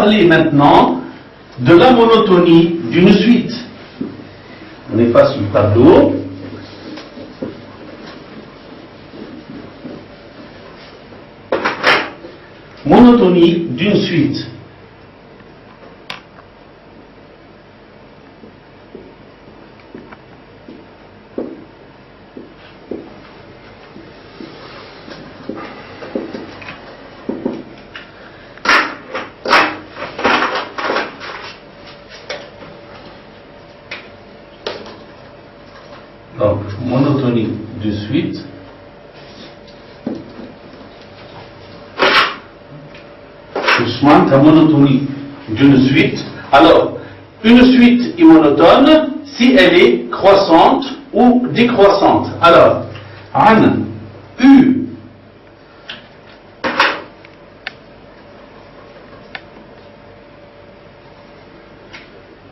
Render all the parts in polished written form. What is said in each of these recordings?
parler maintenant de la monotonie d'une suite. On efface le tableau. Monotonie d'une suite. Donc, monotonie de suite. La monotonie d'une suite. Alors, une suite est monotone si elle est croissante ou décroissante. Alors, an, U.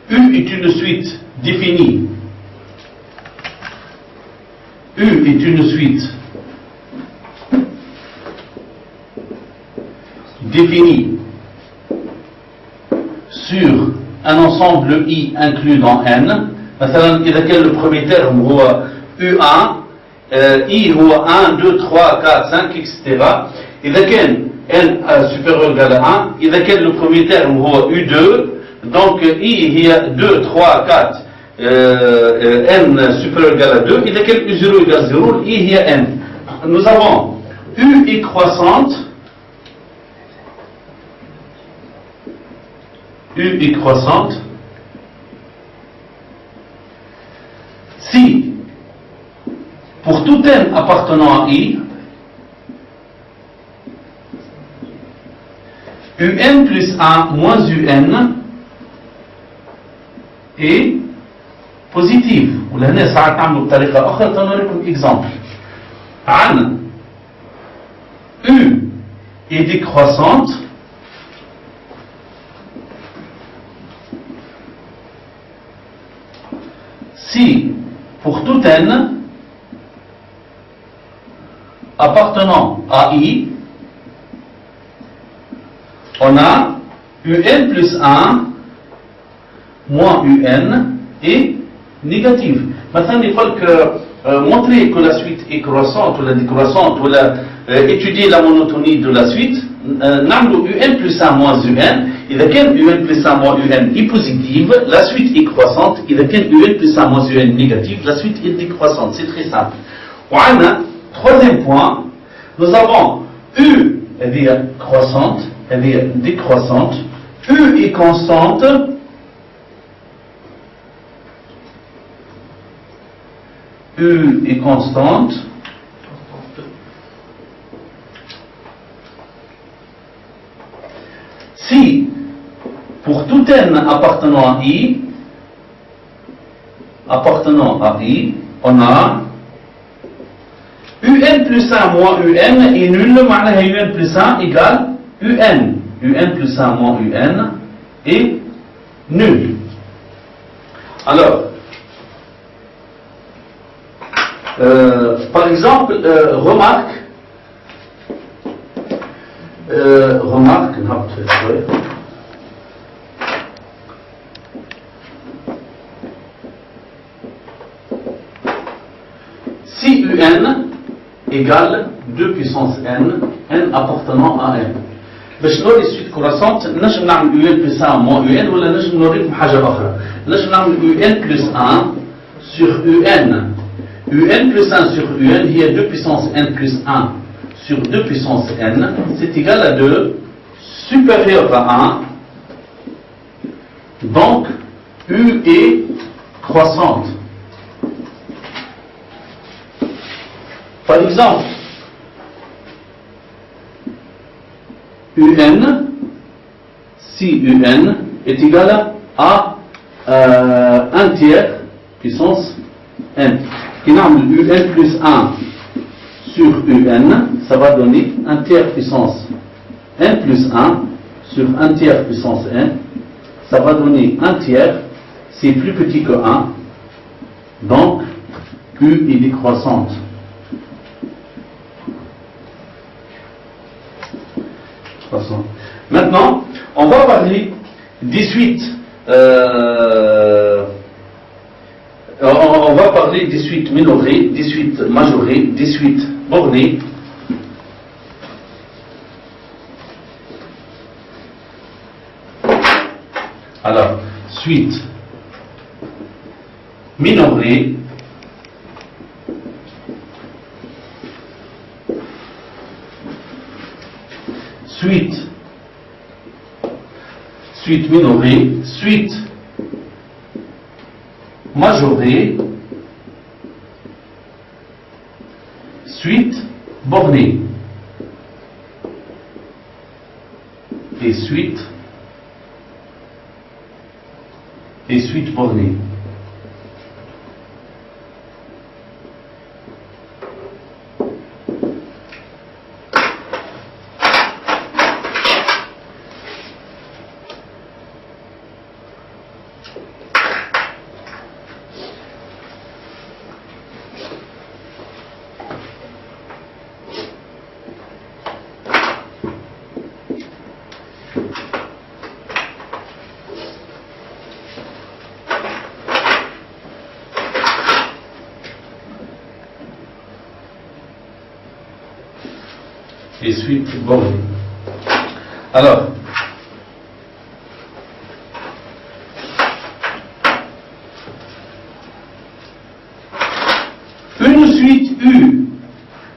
U est une suite définie. U est une suite définie sur un ensemble I inclus dans N. مثلا إذا كان le premier terme هو U1 I هو 1 2 3 4 5 etc. إذا كان N supérieur ou égal à 1, إذا كان le premier terme هو U2 donc I هي 2 3 4 N supérieur ou égal à 2, إذا كان U0 égale 0, I هي N. Nous avons U est croissante, U est croissante si pour tout n appartenant à I, UN plus 1 moins UN est positive. ولهنا ساعات نعملوا بطريقة أخرى تنوريكم exemple. عن U est décroissante si pour tout n appartenant à I, on a UN plus 1 moins UN est négative. Maintenant, il faut montrer que la suite est croissante ou la décroissante ou étudier la monotonie de la suite. نعمل UN plus 1 moins UN. إذا كان UN plus 1 moins UN est positive, la suite est croissante. إذا كان UN plus 1 moins UN négative, la suite est décroissante. C'est très simple. وعندنا troisième point, nous avons U est croissante, elle est décroissante, U est constante, U est constante, si pour tout n appartenant à I, on a UN plus 1 moins UN est nul, معناها UN plus 1 égale UN. UN plus 1 moins UN est nul. Alors, par exemple, remarque, si UN égale 2 puissance n, n appartenant à n. باش نوري سويت كروسونت نجم نعمل UN plus 1 moins UN ولا نجم نوريكم حاجة أخرى. نجم نعمل UN plus 1 sur UN. UN plus 1 sur UN هي 2 puissance n plus 1 sur 2 puissance n, c'est égal à 2 supérieur à 1. Donc, U est croissante. Par exemple, UN, si UN est égal à 1 tiers puissance n. Qui nomme UN plus 1 sur UN, ça va donner 1 tiers puissance n plus 1 sur 1 tiers puissance n. Ça va donner 1 tiers, c'est plus petit que 1. Donc, U est décroissante. Maintenant, On va parler des suites. On va parler des suites minorées, des suites majorées, des suites bornées. Alors, suite minorée, suite minorée, suite majorée, suite bornée et suite bornée. Et suite bornée. Alors, une suite U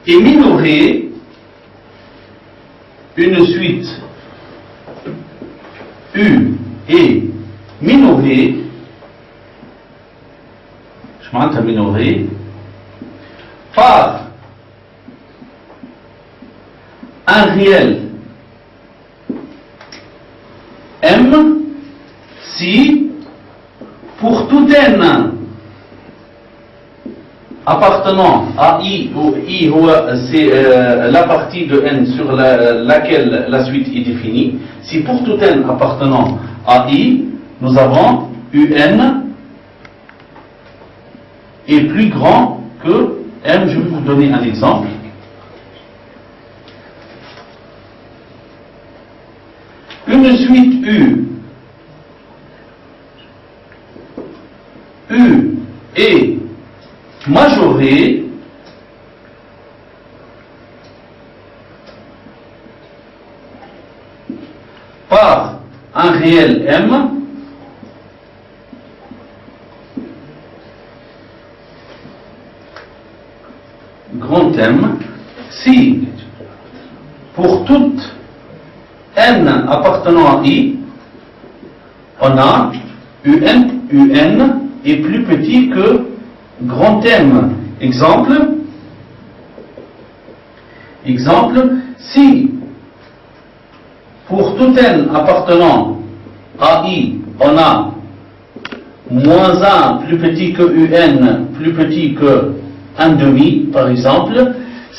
est minorée, une suite U est minorée, je m'entends minorée, par un réel M si pour tout N appartenant à I, où I c'est la partie de N sur laquelle la suite est définie, si pour tout N appartenant à I, nous avons UN est plus grand que M. Je vais vous donner un exemple. Une suite U est majorée par un réel M grand M si pour toute N appartenant à I, on a UN est plus petit que grand M. Exemple, si pour tout N appartenant à I, on a moins 1 plus petit que UN plus petit que 1,5 par exemple,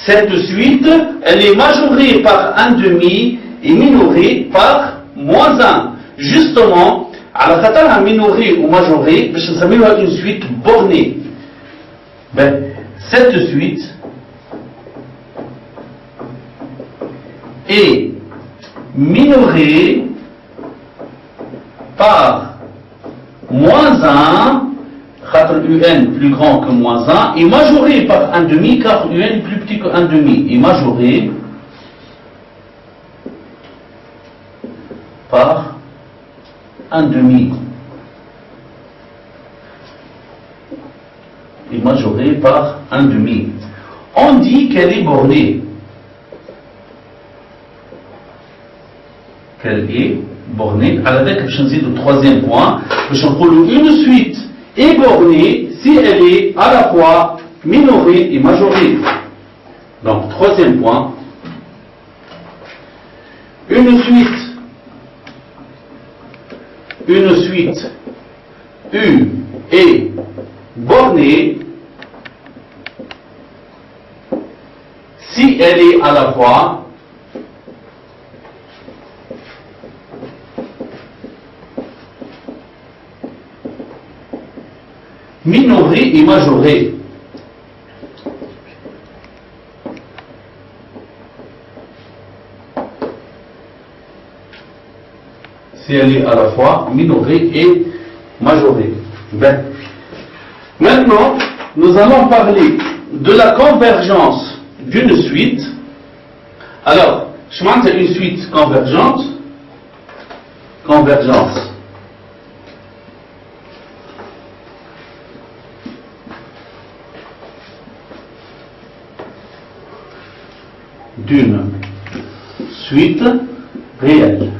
cette suite, elle est majorée par 1,5 et minorée par moins 1. Justement, à la خاطرها minorée ou majorée, باش نسميوها une suite bornée. Cette suite est minorée par moins 1, UN plus grand que moins 1, et majorée par 1,5 car UN est plus petit que 1,5, et majorée par 1,5 et majorée par 1,5. On dit qu'elle est bornée. Qu'elle est bornée. Avec le troisième point, une suite est bornée si elle est à la fois minorée et majorée. Donc, troisième point. Une suite U est bornée si elle est à la fois minorée et majorée. si elle est à la fois minorée et majorée. Ben. Maintenant, nous allons parler de la convergence d'une suite. Alors, je montre une suite convergente. Convergence. D'une suite réelle.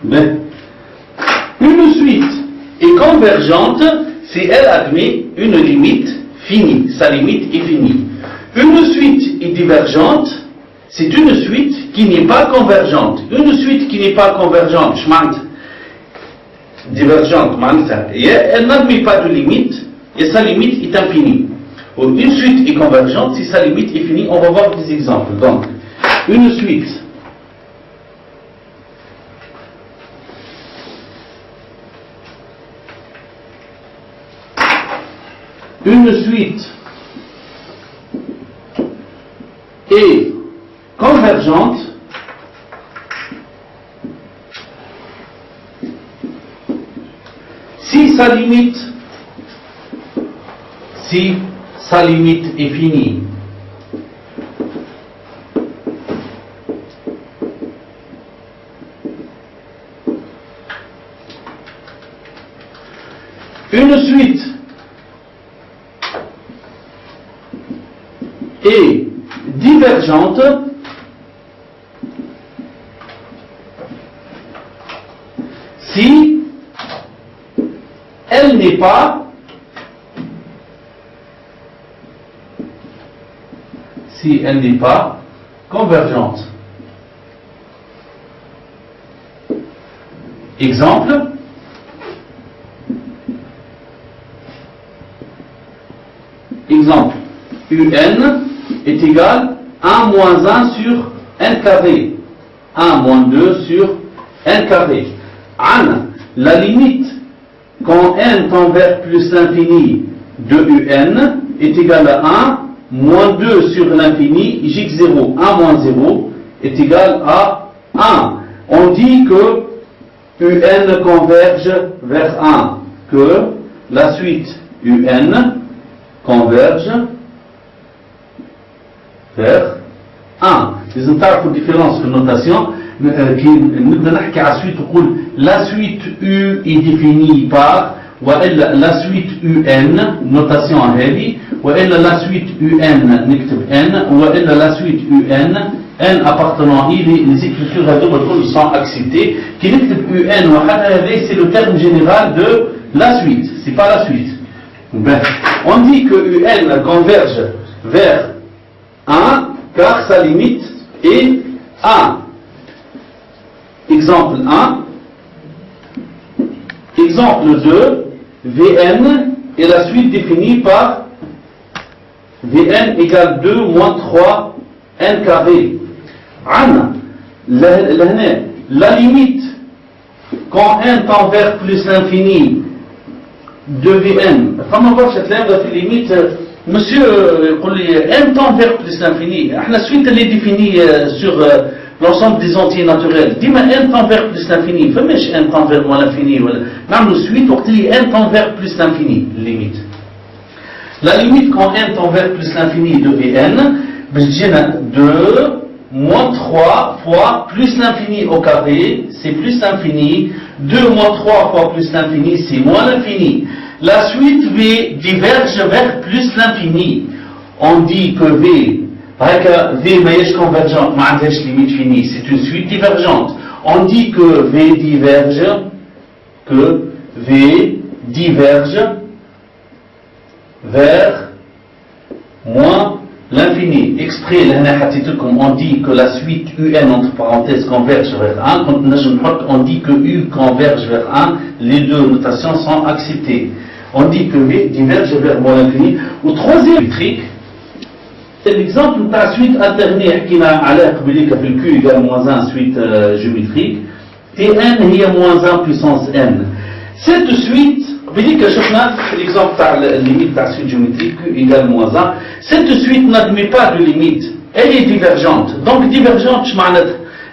Ben, une suite est convergente si elle admet une limite finie. Sa limite est finie. Une suite est divergente, c'est une suite qui n'est pas convergente. Une suite qui n'est pas convergente, divergente, elle n'admet pas de limite et sa limite est infinie. Une suite est convergente si sa limite est finie. On va voir des exemples. Donc, une suite est convergente si sa limite est finie. Une suite est divergente si elle n'est pas convergente. Exemple, UN est égal à 1 moins 1 sur n carré. 1 moins 2 sur n carré. La limite quand n tend vers plus l'infini de UN est égal à 1 moins 2 sur l'infini j0. 1 moins 0 est égal à 1. On dit que UN converge vers 1. Que la suite UN converge vers 1. إذا تعرفوا الديفيرنس في النوتاسيون كي نبدا نحكي على سويت نقول لا سويت U est définie par وإلا لا سويت UN نوتاسيون هذه وإلا لا سويت UN نكتب N وإلا لا سويت UN N appartenant les écritures هذوما الكل sont acceptées كي نكتب UN وحدها هذا c'est le terme général de la suite, c'est pas la suite. Ben, on dit que UN converge vers 1 car sa limite est 1. Exemple 1. Exemple 2. Vn est la suite définie par Vn égale 2 moins 3 n carré. La limite quand n tend vers plus l'infini de Vn. Comment voir cette lettre de limite? Monsieur, n tend vers plus l'infini. La suite elle est définie sur l'ensemble des entiers naturels. Dis-moi n tend vers plus l'infini. Fais-moi n tend vers moins l'infini. Même la suite, on dit n tend vers plus l'infini. Limite. La limite quand n tend vers plus l'infini de Vn, j'ai 2 moins 3 fois plus l'infini au carré, c'est plus l'infini. 2 moins 3 fois plus l'infini, c'est moins l'infini. La suite V diverge vers plus l'infini. On dit que V est convergente, mais limite finie, c'est une suite divergente. On dit que V diverge vers moins l'infini. Exprès, on dit que la suite UN entre parenthèses converge vers 1. Quand on dit que U converge vers 1, les deux notations sont acceptées. On dit que V diverge vers moins l'infini. Au troisième truc, l'exemple de la suite alternée qui n'a à l'air que le Q égale moins 1 suite géométrique. Tn هي moins 1 puissance n. Cette suite, بديك شفنا l'exemple تاع limite تاع suite géométrique Q égale moins 1. Cette suite n'admet pas de limite. Elle est divergente. Donc divergente,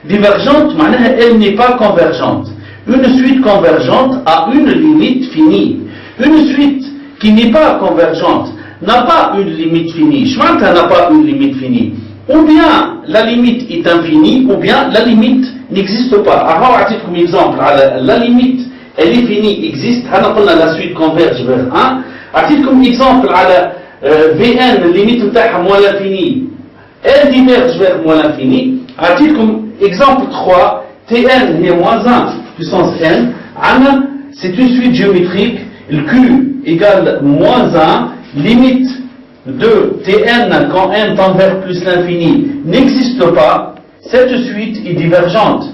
divergente معناها elle n'est pas convergente. Une suite convergente a une limite finie. Une suite qui n'est pas convergente n'a pas une limite finie. Je m'entends, n'a pas une limite finie. Ou bien la limite est infinie, ou bien la limite n'existe pas. Avant, comme exemple, la limite, elle est finie, existe. La suite converge vers 1. Comme exemple, Vn, la limite est moins l'infini, elle diverge vers moins l'infini. Comme exemple 3, Tn est moins 1 puissance n. C'est une suite géométrique. Le Q égale moins 1. Limite de Tn quand n tend vers plus l'infini n'existe pas. Cette suite est divergente.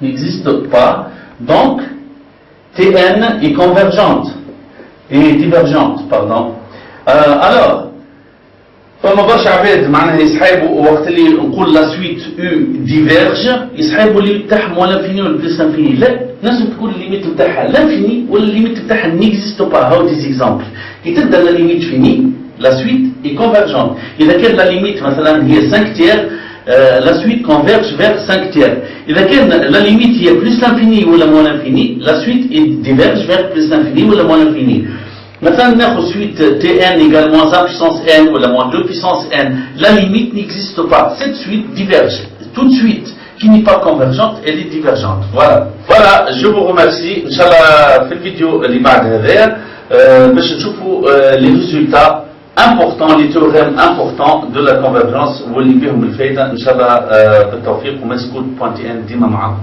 N'existe pas. Donc, Tn est convergente. Et divergente, pardon. Alors, فما برشا عباد معناها يسحبوا وقت اللي نقول لا سويت U ديفيرج يسحبوا اللي تاعهم ولا انفيني ولا بلس انفيني. لا، لازم تكون الليميت نتاعها لانفيني ولا الليميت نتاعها نيكزيست با. هاو دي زيكزامبل. كي تبدا لا ليميت فيني لا سويت اي كونفيرجونت. اذا كان لا ليميت مثلا هي 5 تير لا سويت كونفيرج فير 5 تير. اذا كان لا ليميت هي بلس انفيني ولا موان انفيني لا سويت ديفيرج فير بلس انفيني ولا موان انفيني. Maintenant, notre suite Tn égale moins 1 puissance n ou la moins 2 puissance n, la limite n'existe pas. Cette suite diverge. Toute suite qui n'est pas convergente, elle est divergente. Voilà. Voilà, je vous remercie. Inch'Allah, في الفيديو اللي بعد هذا باش نشوفوا les résultats importants, les théorèmes importants de la convergence واللي بهم الفايدة. إن شاء الله بالتوفيق ومسكوت بوانتي ان ديما معاكم.